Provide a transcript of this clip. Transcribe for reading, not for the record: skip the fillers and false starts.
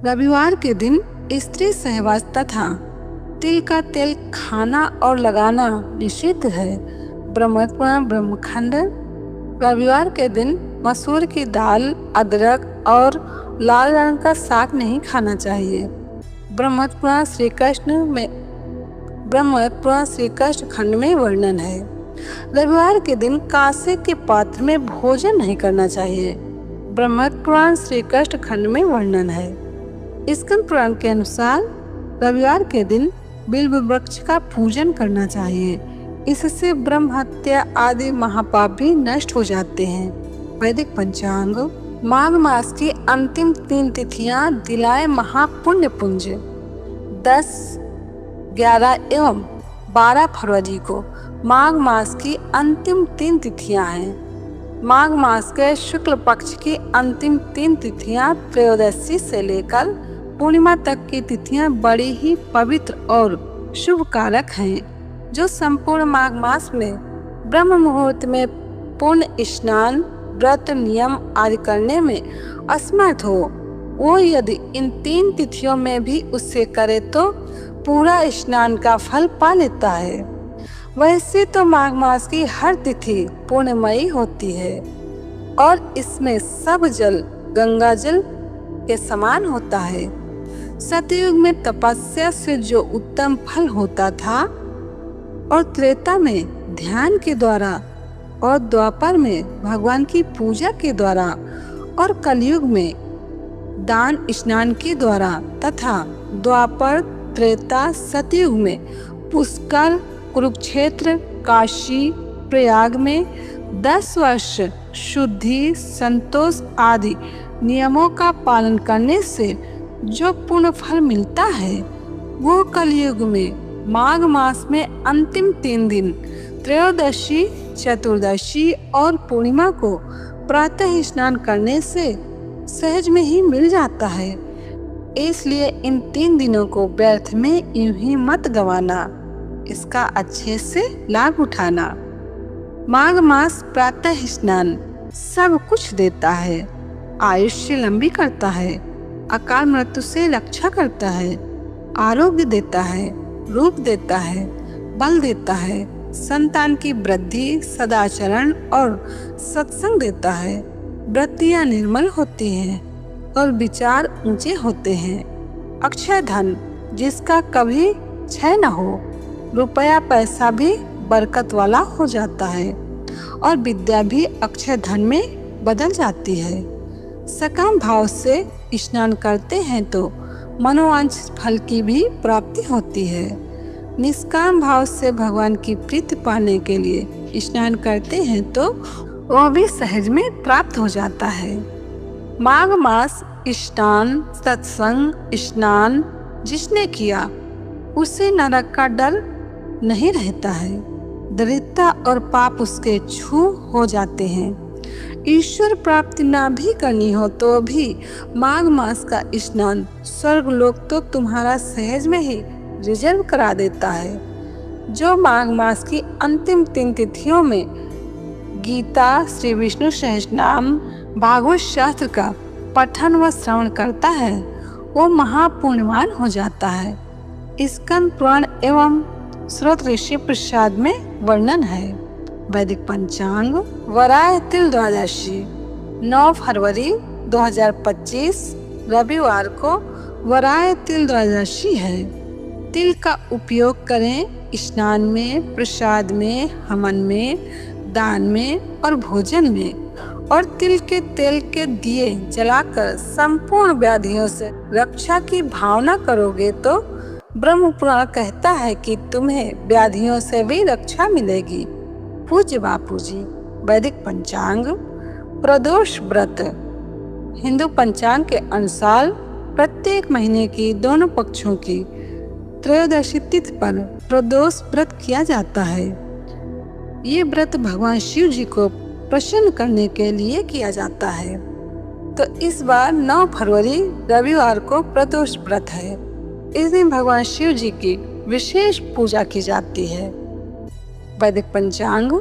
रविवार के दिन स्त्री सहवास तथा तिल का तेल खाना और लगाना निषिद्ध है। ब्रह्मपुराण ब्रह्मखंड। रविवार के दिन मसूर की दाल, अदरक और लाल रंग का साग नहीं खाना चाहिए। ब्रह्मपुराण श्री कृष्ण खंड में वर्णन है। रविवार के दिन कांसे के पात्र में भोजन नहीं करना चाहिए। ब्रह्मपुराण श्री कृष्ण खंड में वर्णन है। स्कंद पुराण के अनुसार रविवार के दिन बिल्व वृक्ष का पूजन करना चाहिए। इससे ब्रह्म हत्या आदि महापाप भी नष्ट हो जाते हैं। वैदिक पंचांग। माघ मास की अंतिम 3 तिथियां दिलाए महापुण्य पुंज 10, 11 एवं 12 फरवरी को माघ मास की अंतिम 3 तिथियां हैं। माघ मास के शुक्ल पक्ष की अंतिम 3 तिथियां त्रयोदशी से लेकर पूर्णिमा तक की तिथियां बड़ी ही पवित्र और शुभ कारक हैं। जो संपूर्ण माघ मास में ब्रह्म मुहूर्त में पूर्ण स्नान, व्रत, नियम आदि करने में असमर्थ हो, वो यदि इन 3 तिथियों में भी उससे करे तो पूरा स्नान का फल पा लेता है। वैसे तो माघ मास की हर तिथि पूर्णमयी होती है और इसमें सब जल गंगा जल के समान होता है। सतयुग में तपस्या से जो उत्तम फल होता था और त्रेता में ध्यान के द्वारा और द्वापर में भगवान की पूजा के द्वारा और कलयुग में दान स्नान के द्वारा तथा द्वापर, त्रेता, सतयुग में पुष्कर, कुरुक्षेत्र, काशी, प्रयाग में 10 वर्ष शुद्धि, संतोष आदि नियमों का पालन करने से जो पुण्य फल मिलता है, वो कलयुग में माघ मास में अंतिम 3 दिन त्रयोदशी, चतुर्दशी और पूर्णिमा को प्रातः स्नान करने से सहज में ही मिल जाता है। इसलिए इन 3 दिनों को व्यर्थ में यूं ही मत गंवाना, इसका अच्छे से लाभ उठाना। माघ मास प्रातः स्नान सब कुछ देता है। आयुष्य लंबी करता है, अकाल मृत्यु से रक्षा करता है, आरोग्य देता है, रूप देता है, बल देता है, संतान की वृद्धि, सदाचरण और सत्संग देता है। वृत्तियां निर्मल होती हैं और विचार ऊंचे होते हैं। अक्षय धन जिसका कभी क्षय न हो, रुपया पैसा भी बरकत वाला हो जाता है और विद्या भी अक्षय धन में बदल जाती है। सकाम भाव से स्नान करते हैं तो मनोवांछित फल की भी प्राप्ति होती है। निष्काम भाव से भगवान की प्रीति पाने के लिए स्नान करते हैं तो वह भी सहज में प्राप्त हो जाता है। माघ मास स्नान, सत्संग, स्नान जिसने किया उसे नरक का डर नहीं रहता है। दरिद्रता और पाप उसके छू हो जाते हैं। ईश्वर प्राप्ति ना भी करनी हो तो भी माघ मास का स्नान स्वर्ग लोक तो तुम्हारा सहज में ही रिजर्व करा देता है। जो माघ मास की अंतिम 3 तिथियों में गीता, श्री विष्णु सहस्रनाम, भागवत शास्त्र का पठन व श्रवण करता है, वो महापुण्यवान हो जाता है। स्कंद पुराण एवं स्रोत ऋषि प्रसाद में वर्णन है। वैदिक पंचांग। वराह तिल द्वादशी 9 फरवरी 2025 रविवार को वराह तिल द्वादशी है। तिल का उपयोग करें स्नान में, प्रसाद में, हवन में, दान में और भोजन में। और तिल के तेल के दिए जलाकर संपूर्ण व्याधियों से रक्षा की भावना करोगे तो ब्रह्म पुराण कहता है कि तुम्हें व्याधियों से भी रक्षा मिलेगी। पूज्य बापू जी। वैदिक पंचांग। प्रदोष व्रत। हिंदू पंचांग के अनुसार प्रत्येक महीने की दोनों पक्षों की त्रयोदशी तिथि पर प्रदोष व्रत किया जाता है। ये व्रत भगवान शिव जी को प्रसन्न करने के लिए किया जाता है। तो इस बार 9 फरवरी रविवार को प्रदोष व्रत है। इस दिन भगवान शिव जी की विशेष पूजा की जाती है। वैदिक पंचांग।